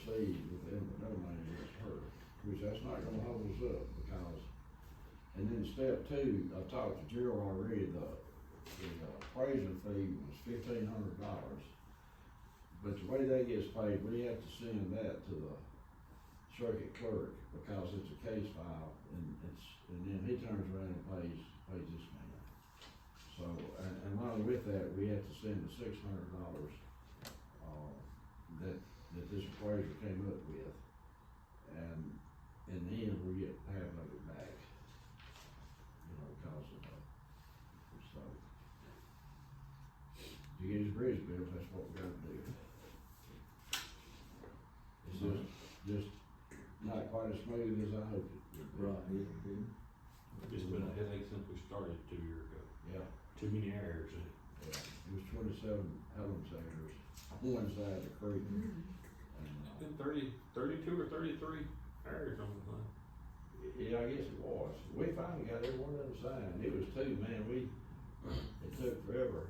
proceed with eminent domain against her, which that's not gonna hold us up, because, and then step two, I talked to Gerald already, the appraiser fee was $1,500. But the way that gets paid, we have to send that to the circuit clerk, because it's a case file, and then he turns around and pays this man. So, and along with that, we have to send the $600, that this appraiser came up with, and in the end, we get half of it back, because of that. So, to get his bridge built, that's what we gotta do. It's just not quite as smooth as I hoped it would be. Right, yeah. It's been a headache since we started 2 years ago. Yeah, Too many errors in it. yeah, it was 27 Helms acres on one side of the creek. It's been 32 or 33 errors on the thing. Yeah, I guess it was. We finally got every one of them signed. It was two, man, it took forever.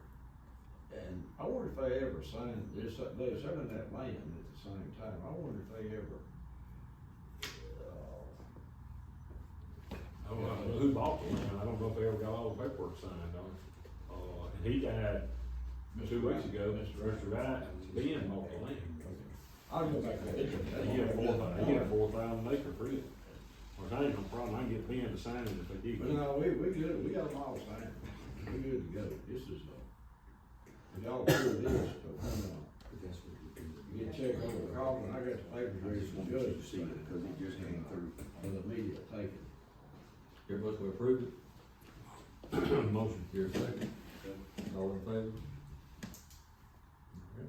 And I wonder if they ever signed this, they were selling that land at the same time. I wonder if they ever, I don't know who bought the land. I don't know if they ever got all the paperwork signed on it. And he died 2 weeks ago. Mr. Wright, Ben bought the land. I'll go back there. He had 4,000 acre free. Well, that ain't no problem. I can get Ben to sign it if they do. But no, we good, we got them all signed. We good to go. This is, if y'all do this, you get checked over the call, and I got the papers ready Just for want the you judge. to see it, because it just came through. For the immediate taking. Everybody will approve it? Motion. Here, second. All in favor? Okay.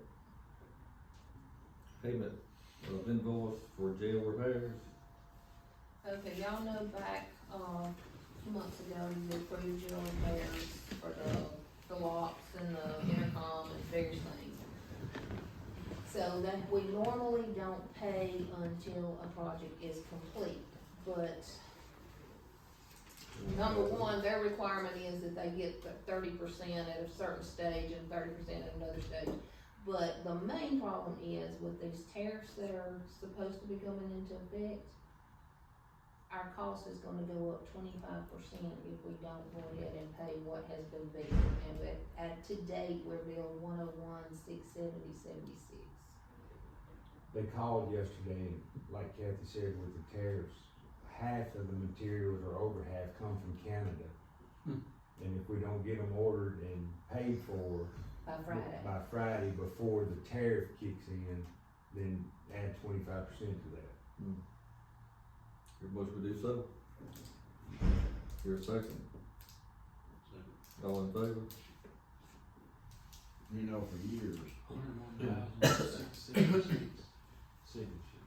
Payment of invoice for jail repairs. Okay, y'all know back, 2 months ago, you approved your repairs for the locks and the intercom and various things. So that we normally don't pay until a project is complete, but number one, their requirement is that they get 30% at a certain stage and 30% at another stage. But the main problem is with these tariffs that are supposed to be coming into effect, our cost is gonna go up 25% if we don't go ahead and pay what has been billed. And to date, we're billed $101,670.76. They called yesterday, and like Kathy said, with the tariffs, half of the materials or over half come from Canada. And if we don't get them ordered and paid for By Friday. before the tariff kicks in, then add 25% to that. Everybody will do so. Here, a second. All in favor? For years. 101,676 signature.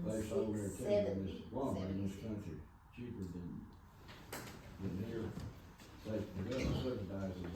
They sold their taking in this, 101,670. lumber in this country cheaper than here. They, the government subsidizes